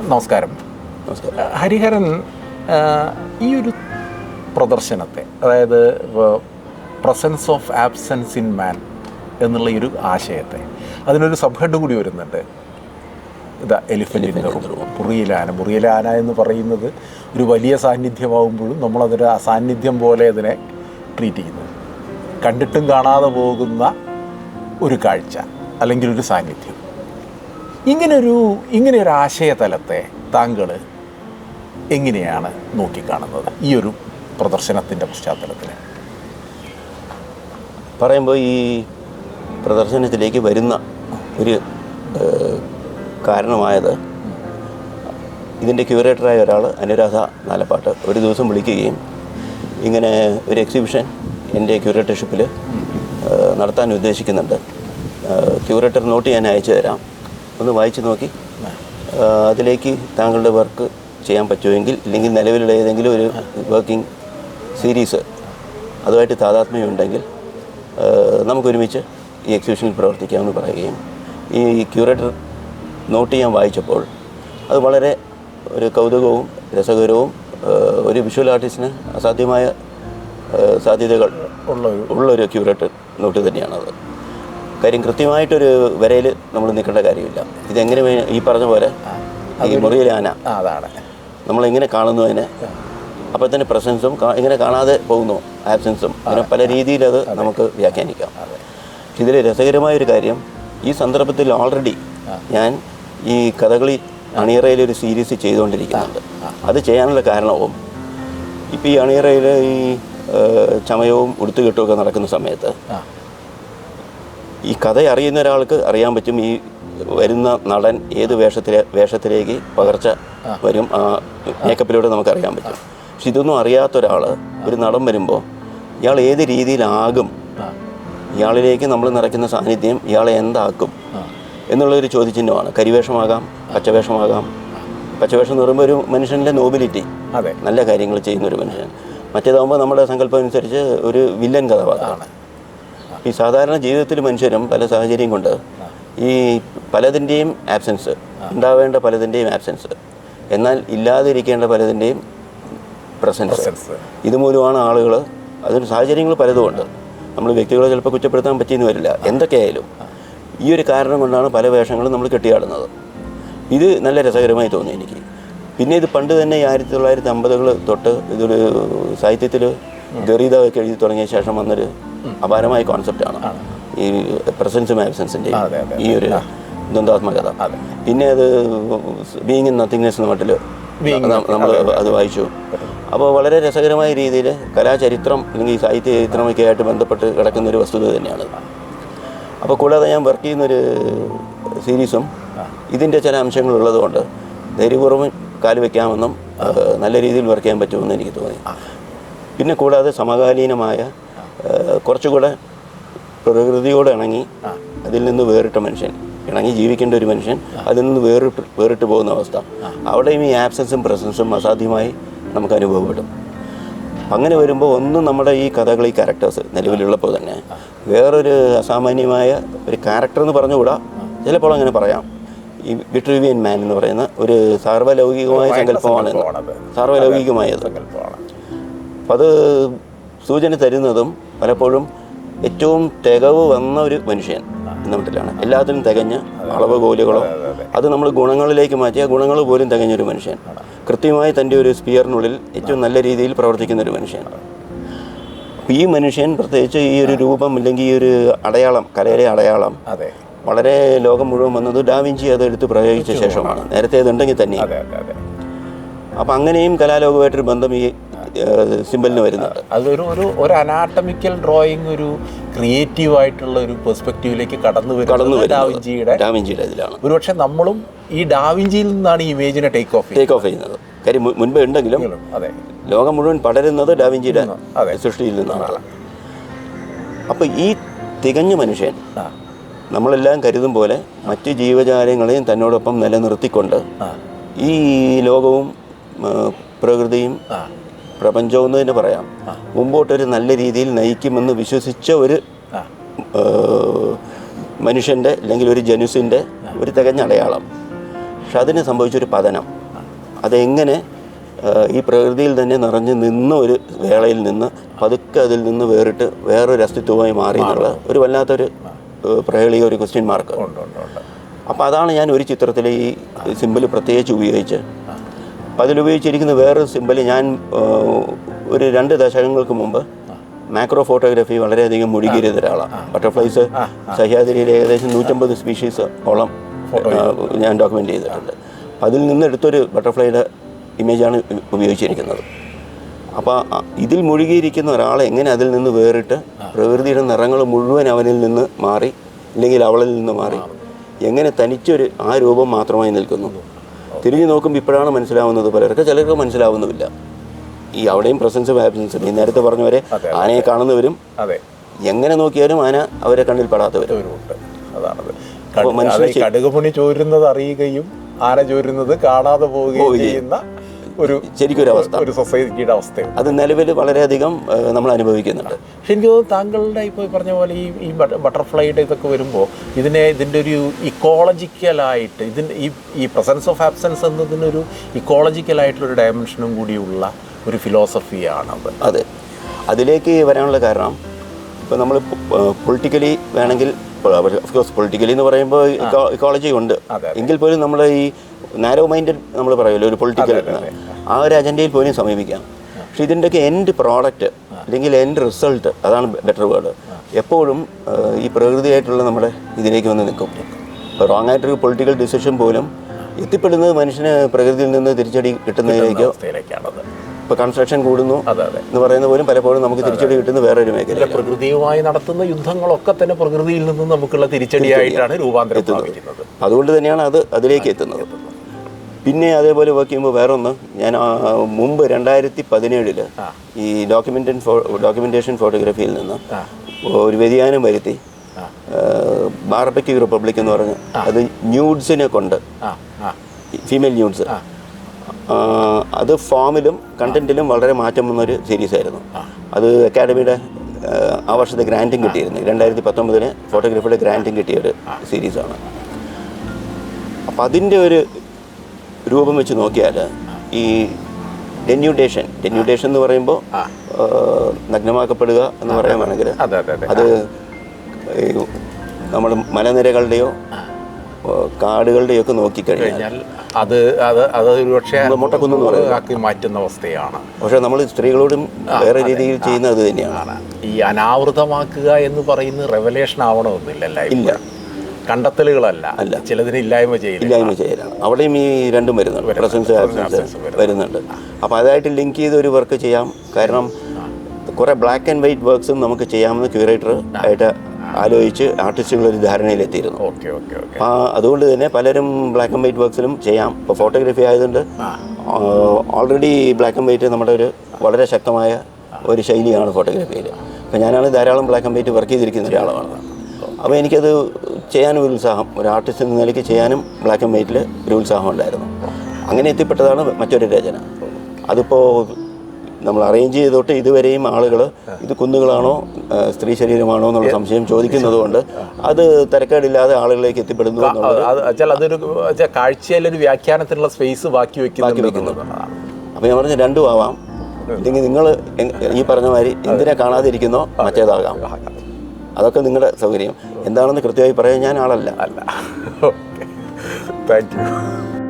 നമസ്കാരം. ഹരിഹരൻ, ഈ ഒരു പ്രദർശനത്തെ, അതായത് presence of absence in man എന്നുള്ള ഈ ഒരു ആശയത്തെ, അതിനൊരു സബ് ഹെഡ് കൂടി വരുന്നുണ്ട്. ഇതാ എലിഫൻറ്റിൻ്റെ റൂം, മുറിയിലാന എന്ന് പറയുന്നത് ഒരു വലിയ സാന്നിധ്യമാകുമ്പോഴും നമ്മളതൊരു അസാന്നിധ്യം പോലെ അതിനെ ട്രീറ്റ് ചെയ്യുന്നു. കണ്ടിട്ടും കാണാതെ പോകുന്ന ഒരു കാഴ്ച അല്ലെങ്കിൽ ഒരു സാന്നിധ്യം. ഇങ്ങനെയൊരു ആശയതലത്തെ താങ്കൾ എങ്ങനെയാണ് നോക്കിക്കാണുന്നത് ഈ ഒരു പ്രദർശനത്തിൻ്റെ പശ്ചാത്തലത്തിൽ? പറയുമ്പോൾ ഈ പ്രദർശനത്തിലേക്ക് വരുന്ന ഒരു കാരണമായത്, ഇതിൻ്റെ ക്യൂറേറ്ററായ ഒരാൾ, അനുരാധ നാലപ്പാട്ട്, ഒരു ദിവസം വിളിക്കുകയും ഇങ്ങനെ ഒരു എക്സിബിഷൻ എൻ്റെ ക്യൂറേറ്റർഷിപ്പിൽ നടത്താൻ ഉദ്ദേശിക്കുന്നുണ്ട്, ക്യൂറേറ്റർ നോട്ട് ഞാൻ അയച്ചു തരാം, ഒന്ന് വായിച്ച് നോക്കി അതിലേക്ക് താങ്കളുടെ വർക്ക് ചെയ്യാൻ പറ്റുമെങ്കിൽ, ഇല്ലെങ്കിൽ നിലവിലുള്ള ഏതെങ്കിലും ഒരു വർക്കിംഗ് സീരീസ് അതുമായിട്ട് താതാത്മ്യമുണ്ടെങ്കിൽ നമുക്കൊരുമിച്ച് ഈ എക്സിബിഷനിൽ പ്രവർത്തിക്കാമെന്ന് പറയുകയും, ഈ ക്യൂറേറ്റർ നോട്ട് ചെയ്യാൻ വായിച്ചപ്പോൾ അത് വളരെ ഒരു കൗതുകവും രസകരവും ഒരു വിഷ്വൽ ആർട്ടിസ്റ്റിന് അസാധ്യമായ സാധ്യതകൾ ഉള്ളൊരു ക്യൂറേറ്റർ നോട്ട് തന്നെയാണത്. കാര്യം കൃത്യമായിട്ടൊരു വരയിൽ നമ്മൾ നിൽക്കേണ്ട കാര്യമില്ല. ഇതെങ്ങനെ ഈ പറഞ്ഞ പോലെ ഈ മുറിയിലാന അതാണ് നമ്മളെങ്ങനെ കാണുന്നു അതിനെ, അപ്പോൾ തന്നെ പ്രസൻസും എങ്ങനെ കാണാതെ പോകുന്നു ആബ്സെൻസും, അങ്ങനെ പല രീതിയിൽ അത് നമുക്ക് വ്യാഖ്യാനിക്കാം. ഇതിൽ രസകരമായൊരു കാര്യം, ഈ സന്ദർഭത്തിൽ ഓൾറെഡി ഞാൻ ഈ കഥകളി അണിയറയിലൊരു സീരീസ് ചെയ്തുകൊണ്ടിരിക്കുന്നുണ്ട്. അത് ചെയ്യാനുള്ള കാരണവും, ഇപ്പോൾ ഈ അണിയറയിൽ ഈ ചമയവും ഉടുത്തുകെട്ടുമൊക്കെ നടക്കുന്ന സമയത്ത് ഈ കഥ അറിയുന്ന ഒരാൾക്ക് അറിയാൻ പറ്റും ഈ വരുന്ന നടൻ ഏത് വേഷത്തിലേക്ക് പകർച്ച വരും, ആ മേക്കപ്പിലൂടെ നമുക്കറിയാൻ പറ്റും. പക്ഷെ ഇതൊന്നും അറിയാത്ത ഒരാൾ, ഒരു നടൻ വരുമ്പോൾ ഇയാൾ ഏത് രീതിയിലാകും, ഇയാളിലേക്ക് നമ്മൾ നിറയ്ക്കുന്ന സാന്നിധ്യം ഇയാളെ എന്താക്കും എന്നുള്ളൊരു ചോദ്യചിഹ്നമാണ്. കരിവേഷമാകാം, പച്ചവേഷമാകാം. പച്ചവേഷം എന്ന് പറയുമ്പോൾ ഒരു മനുഷ്യൻ്റെ നോബിലിറ്റി, അതെ, നല്ല കാര്യങ്ങൾ ചെയ്യുന്നൊരു മനുഷ്യൻ. മറ്റേതാകുമ്പോൾ നമ്മുടെ സങ്കല്പം അനുസരിച്ച് ഒരു വില്ലൻ കഥാപാത്രമാണ്. ഈ സാധാരണ ജീവിതത്തിൽ മനുഷ്യരും പല സാഹചര്യം കൊണ്ട് ഈ പലതിൻ്റെയും ആബ്സെൻസ്, ഉണ്ടാവേണ്ട പലതിൻ്റെയും ആബ്സെൻസ്, എന്നാൽ ഇല്ലാതിരിക്കേണ്ട പലതിൻ്റെയും പ്രസൻസ്, ഇതുമൂലമാണ് ആളുകൾ, അതിന് സാഹചര്യങ്ങൾ പലതുമുണ്ട്. നമ്മൾ വ്യക്തികളെ ചിലപ്പോൾ കുറ്റപ്പെടുത്താൻ പറ്റിയെന്ന് വരില്ല. എന്തൊക്കെയായാലും ഈ ഒരു കാരണം കൊണ്ടാണ് പല വേഷങ്ങളും നമ്മൾ കെട്ടിയാടുന്നത്. ഇത് നല്ല രസകരമായി തോന്നി എനിക്ക്. പിന്നെ ഇത് പണ്ട് തന്നെ 1950 തൊട്ട് ഇതൊരു സാഹിത്യത്തിൽ ഗറീദയൊക്കെ എഴുതി തുടങ്ങിയ ശേഷം വന്നൊരു അപാരമായ കോൺസെപ്റ്റാണ് ഈ പ്രസൻസും ആബ്സെൻസിൻ്റെ ഈ ഒരു ദ്വന്ദ്വാത്മകത. പിന്നെ അത് ബീയിങ് ഇൻ നത്തിങ്നെസ് എന്ന മട്ടിൽ നമ്മൾ അത് വായിച്ചു. അപ്പോൾ വളരെ രസകരമായ രീതിയിൽ കലാചരിത്രം അല്ലെങ്കിൽ സാഹിത്യ ചരിത്രമൊക്കെ ആയിട്ട് ബന്ധപ്പെട്ട് കിടക്കുന്നൊരു വസ്തുത തന്നെയാണ്. അപ്പോൾ കൂടാതെ ഞാൻ വർക്ക് ചെയ്യുന്നൊരു സീരീസും ഇതിൻ്റെ ചില അംശങ്ങളുള്ളത് കൊണ്ട് ധൈര്യപൂർവ്വം കാല് വയ്ക്കാമെന്നും നല്ല രീതിയിൽ വർക്ക് ചെയ്യാൻ പറ്റുമെന്ന് എനിക്ക് തോന്നി. പിന്നെ കൂടാതെ സമകാലീനമായ കുറച്ചുകൂടെ പ്രകൃതിയോട് ഇണങ്ങി അതിൽ നിന്ന് വേറിട്ട മനുഷ്യൻ, ഇണങ്ങി ജീവിക്കേണ്ട ഒരു മനുഷ്യൻ അതിൽ നിന്ന് വേറിട്ട് പോകുന്ന അവസ്ഥ, അവിടെയും ഈ ആബ്സെൻസും പ്രസൻസും അസാധ്യമായി നമുക്ക് അനുഭവപ്പെടും. അങ്ങനെ വരുമ്പോൾ ഒന്നും നമ്മുടെ ഈ കഥകളി ക്യാരക്ടേഴ്സ് നിലവിലുള്ളപ്പോൾ തന്നെ വേറൊരു അസാമാന്യമായ ഒരു ക്യാരക്ടർ എന്ന് പറഞ്ഞുകൂടാ, ചിലപ്പോൾ അങ്ങനെ പറയാം. ഈ വിട്രീവിയൻ മാൻ എന്ന് പറയുന്ന ഒരു സാർവലൗകികമായ സങ്കല്പമാണ്, സാർവലൗകികമായത്. അപ്പം അത് സൂചന തരുന്നതും പലപ്പോഴും ഏറ്റവും തികവ് വന്ന ഒരു മനുഷ്യൻ എന്ന മട്ടിലാണ്. എല്ലാത്തിനും തികഞ്ഞ അളവ് കോലുകളോ അത് നമ്മൾ ഗുണങ്ങളിലേക്ക് മാറ്റിയ ഗുണങ്ങൾ പോലും തികഞ്ഞൊരു മനുഷ്യൻ, കൃത്യമായി തൻ്റെ ഒരു സ്പിയറിനുള്ളിൽ ഏറ്റവും നല്ല രീതിയിൽ പ്രവർത്തിക്കുന്ന ഒരു മനുഷ്യൻ. ഈ മനുഷ്യൻ പ്രത്യേകിച്ച് ഈ ഒരു രൂപം അല്ലെങ്കിൽ ഈ ഒരു അടയാളം, കലയിലെ അടയാളം വളരെ ലോകം മുഴുവൻ വന്നത് ഡാവിഞ്ചി അത് എടുത്ത് പ്രയോഗിച്ച ശേഷമാണ്. നേരത്തെ അതുണ്ടെങ്കിൽ തന്നെ. അപ്പം അങ്ങനെയും കലാലോകമായിട്ടൊരു ബന്ധം ഈ സിമ്പലിന് വരുന്നുണ്ട്. അതൊരു ഒരു അനാട്ടമിക്കൽ ഡ്രോയിങ്, ഒരു ക്രിയേറ്റീവായിട്ടുള്ള ഒരു പെർസ്പെക്റ്റീവിലേക്ക് കടന്നു വരുന്നത് ഡാവിഞ്ചിയുടെ ഇതിലാണ്. ഒരുപക്ഷെ നമ്മളും ഈ ഡാവിഞ്ചിയിൽ നിന്നാണ് ഈ ഇമേജിനെ ടേക്ക് ഓഫ് ചെയ്യുന്നത്. കാര്യം മുൻപേ ഉണ്ടെങ്കിലും ലോകം മുഴുവൻ പടരുന്നത് ഡാവിഞ്ചിയുടെ സൃഷ്ടിയിൽ നിന്നാണ്. അപ്പോൾ ഈ തികഞ്ഞ മനുഷ്യൻ നമ്മളെല്ലാം കരുതും പോലെ മറ്റ് ജീവജാലങ്ങളെയും തന്നോടൊപ്പം നിലനിർത്തിക്കൊണ്ട് ഈ ലോകവും പ്രകൃതിയും പ്രപഞ്ചവും എന്ന് തന്നെ പറയാം മുമ്പോട്ടൊരു നല്ല രീതിയിൽ നയിക്കുമെന്ന് വിശ്വസിച്ച ഒരു മനുഷ്യൻ്റെ അല്ലെങ്കിൽ ഒരു ജനുസിൻ്റെ ഒരു തികഞ്ഞ അടയാളം. പക്ഷെ അതിന് സംഭവിച്ചൊരു പതനം. അതെങ്ങനെ ഈ പ്രകൃതിയിൽ തന്നെ നിറഞ്ഞു നിന്ന ഒരു വേളയിൽ നിന്ന് പതുക്കെ അതിൽ നിന്ന് വേറിട്ട് വേറൊരു അസ്തിത്വമായി മാറി എന്നുള്ള ഒരു വല്ലാത്തൊരു പ്രഹേളിക ഒരു ക്വസ്റ്റ്യൻ മാർക്ക്. അപ്പോൾ അതാണ് ഞാൻ ഒരു ചിത്രത്തിലെ ഈ സിമ്പിൾ പ്രത്യേകിച്ച് ഉപയോഗിച്ച്. അപ്പോൾ അതിലുപയോഗിച്ചിരിക്കുന്ന വേറൊരു സിമ്പിൾ ഞാൻ ഒരു 2 ദശകങ്ങൾക്ക് മുമ്പ് മാക്രോ ഫോട്ടോഗ്രാഫി വളരെയധികം മുഴുകിയിരുന്ന ഒരാളാണ്. ബട്ടർഫ്ലൈസ് സഹ്യാദ്രിയിൽ ഏകദേശം 150 സ്പീഷീസ് ഓളം ഞാൻ ഡോക്യുമെൻ്റ് ചെയ്തിട്ടുണ്ട്. അതിൽ നിന്ന് എടുത്തൊരു ബട്ടർഫ്ലൈയുടെ ഇമേജാണ് ഉപയോഗിച്ചിരിക്കുന്നത്. അപ്പോൾ ഇതിൽ മുഴുകിയിരിക്കുന്ന ഒരാളെ എങ്ങനെ അതിൽ നിന്ന് വേറിട്ട് പ്രകൃതിയുടെ നിറങ്ങൾ മുഴുവൻ അവനിൽ നിന്ന് മാറി അല്ലെങ്കിൽ അവളിൽ നിന്ന് മാറി എങ്ങനെ തനിച്ചൊരു ആ രൂപം മാത്രമായി നിൽക്കുന്നു. തിരിഞ്ഞു നോക്കുമ്പോൾ ഇപ്പോഴാണ് മനസ്സിലാവുന്നത്, ചിലർക്ക് മനസ്സിലാവുന്നുമില്ല. ഈ അവിടെയും പ്രസൻസും ആബ്സൻസും ഈ നേരത്തെ പറഞ്ഞവരെ ആനയെ കാണുന്നവരും എങ്ങനെ നോക്കിയാലും ആന അവരെ കണ്ണിൽ പെടാത്തവരും. മനുഷ്യൻ കടുകുപണി ചോരുന്നത് അറിയുകയും ആന ചോരുന്നത് കാണാതെ പോവുകയും ചെയ്യുന്ന ശരിക്കും ഒരു സൊസൈറ്റിയുടെ അവസ്ഥയാണ്. അത് നിലവിൽ വളരെയധികം നമ്മൾ അനുഭവിക്കുന്നുണ്ട്. പക്ഷെ എനിക്ക് തോന്നുന്നു താങ്കളുടെ ഇപ്പോൾ പറഞ്ഞ പോലെ ഈ ബട്ടർഫ്ലൈയുടെ ഇതൊക്കെ വരുമ്പോൾ ഇതിൻ്റെ ഒരു ഇക്കോളജിക്കലായിട്ട് ഈ പ്രസൻസ് ഓഫ് ആബ്സെൻസ് എന്നതിനൊരു ഇക്കോളജിക്കലായിട്ടുള്ളൊരു ഡയമെൻഷനും കൂടിയുള്ള ഒരു ഫിലോസഫിയാണത്. അതെ, അതിലേക്ക് വരാനുള്ള കാരണം ഇപ്പോൾ നമ്മൾ പൊളിറ്റിക്കലി വേണമെങ്കിൽ, ഓഫ്കോഴ്സ് പൊളിറ്റിക്കലി എന്ന് പറയുമ്പോൾ ഇക്കോളജി ഉണ്ട്, എങ്കിൽ പോലും നമ്മൾ ഈ നാരോ മൈൻഡഡ് നമ്മൾ പറയുമല്ലോ ഒരു പൊളിറ്റിക്കൽ, ആ ഒരു അജണ്ടയിൽ പോലും സമീപിക്കാം. പക്ഷെ ഇതിൻ്റെയൊക്കെ എൻഡ് പ്രോഡക്റ്റ് അല്ലെങ്കിൽ എൻഡ് റിസൾട്ട്, അതാണ് ബെറ്റർ വേർഡ്, എപ്പോഴും ഈ പ്രകൃതിയായിട്ടുള്ള നമ്മുടെ ഇതിലേക്ക് വന്ന് നിൽക്കും. റോങ് ആയിട്ടൊരു പൊളിറ്റിക്കൽ ഡിസിഷൻ പോലും എത്തിപ്പെടുന്നത് മനുഷ്യന് പ്രകൃതിയിൽ നിന്ന് തിരിച്ചടി കിട്ടുന്നതിലേക്കോ. ഇപ്പോൾ കൺസ്ട്രക്ഷൻ കൂടുന്നു എന്ന് പറയുന്ന പോലും പലപ്പോഴും നമുക്ക് തിരിച്ചടി കിട്ടുന്ന വേറൊരു മേഖല. പ്രകൃതിയുമായി നടത്തുന്ന യുദ്ധങ്ങളൊക്കെ തന്നെ പ്രകൃതിയിൽ നിന്ന് നമുക്കുള്ള തിരിച്ചടിയായിട്ടാണ് രൂപാന്തരം പ്രാപിക്കുന്നത്. അതുകൊണ്ട് തന്നെയാണ് അതിലേക്ക് എത്തുന്നത്. പിന്നെ അതേപോലെ വർക്ക് ചെയ്യുമ്പോൾ വേറൊന്ന്, ഞാൻ മുമ്പ് 2017 ഈ ഡോക്യുമെന്റേഷൻ ഫോട്ടോഗ്രാഫിയിൽ നിന്ന് ഒരു വ്യതിയാനം വരുത്തി ബാർബക്യൂ റിപ്പബ്ലിക് എന്ന് പറഞ്ഞ് അത് ന്യൂഡ്സിനെ കൊണ്ട്, ഫീമെയിൽ ന്യൂഡ്സ്, അത് ഫോമിലും കണ്ടന്റിലും വളരെ മാറ്റം വന്നൊരു സീരീസായിരുന്നു. അത് അക്കാഡമിയുടെ ആ വർഷത്തെ ഗ്രാൻറ്റും കിട്ടിയിരുന്നു. 2019 ഫോട്ടോഗ്രാഫിയുടെ ഗ്രാൻറ്റും കിട്ടിയൊരു സീരീസാണ്. അപ്പം അതിൻ്റെ ഒരു രൂപം വെച്ച് നോക്കിയാൽ ഈ ഡെന്യൂഡേഷൻ എന്ന് പറയുമ്പോൾ നഗ്നമാക്കപ്പെടുക എന്ന് പറയാൻ വേണമെങ്കിൽ അത് നമ്മൾ മലനിരകളുടെയോ കാടുകളുടെയോ ഒക്കെ നോക്കിക്കഴിഞ്ഞാൽ അത് ഒരുപക്ഷെ മുട്ടക്കുന്ന് മാറ്റുന്ന അവസ്ഥയാണ്. പക്ഷെ നമ്മൾ സ്ത്രീകളോടും വേറെ രീതിയിൽ ചെയ്യുന്നത് അത് തന്നെയാണ്. ഈ അനാവൃതമാക്കുക എന്ന് പറയുന്നത് റെവലേഷൻ ആവണമെന്നില്ല, ഇല്ല, കണ്ടെത്തലുകളല്ല, ചിലതിന് ഇല്ലായ്മ ചെയ്യലാണ്. അവിടെയും ഈ രണ്ടും വരുന്നുണ്ട്, പ്രസൻസ് ആബ്സെൻസ് വരുന്നുണ്ട്. അപ്പോൾ അതായിട്ട് ലിങ്ക് ചെയ്ത് ഒരു വർക്ക് ചെയ്യാം. കാരണം കുറേ ബ്ലാക്ക് ആൻഡ് വൈറ്റ് വർക്ക്സും നമുക്ക് ചെയ്യാമെന്ന് ക്യൂറേറ്റർ ആയിട്ട് ആലോചിച്ച് ആർട്ടിസ്റ്റുകളൊരു ധാരണയിലെത്തിയിരുന്നു. അതുകൊണ്ട് തന്നെ പലരും ബ്ലാക്ക് ആൻഡ് വൈറ്റ് വർക്ക്സിലും ചെയ്യാം. ഇപ്പോൾ ഫോട്ടോഗ്രാഫി ആയതുകൊണ്ട് ഓൾറെഡി ബ്ലാക്ക് ആൻഡ് വൈറ്റ് നമ്മുടെ ഒരു വളരെ ശക്തമായ ഒരു ശൈലിയാണ് ഫോട്ടോഗ്രാഫിയിൽ. അപ്പോൾ ഞാനാണ് ധാരാളം ബ്ലാക്ക് ആൻഡ് വൈറ്റ് വർക്ക് ചെയ്തിരിക്കുന്ന ഒരാളാണ്. അപ്പോൾ എനിക്കത് ചെയ്യാനും ഒരു ഉത്സാഹം, ഒരു ആർട്ടിസ്റ്റ് എന്ന നിലയ്ക്ക് ചെയ്യാനും ബ്ലാക്ക് ആൻഡ് വൈറ്റിൽ ഒരു ഉത്സാഹം ഉണ്ടായിരുന്നു. അങ്ങനെ എത്തിപ്പെട്ടതാണ് മറ്റൊരു രചന. അതിപ്പോൾ നമ്മൾ അറേഞ്ച് ചെയ്തോട്ട് ഇതുവരെയും ആളുകൾ ഇത് കുന്നുകളാണോ സ്ത്രീ ശരീരമാണോ എന്നുള്ള സംശയം ചോദിക്കുന്നത് കൊണ്ട് അത് തിരക്കേടില്ലാതെ ആളുകളിലേക്ക് എത്തിപ്പെടുന്നു. അതൊരു കാഴ്ചയിലൊരു വ്യാഖ്യാനത്തിനുള്ള സ്പേസ് ബാക്കി വെക്കുന്നു. അപ്പോൾ ഞാൻ പറഞ്ഞ രണ്ടും ആവാം. ഇല്ലെങ്കിൽ നിങ്ങൾ ഈ പറഞ്ഞ മാതിരി എന്തിനെ കാണാതിരിക്കുന്നോ മറ്റേതാകാം. അതൊക്കെ നിങ്ങളുടെ സൗകര്യം. എന്താണെന്ന് കൃത്യമായി പറയാൻ ഞാൻ ആളല്ല. Thank you.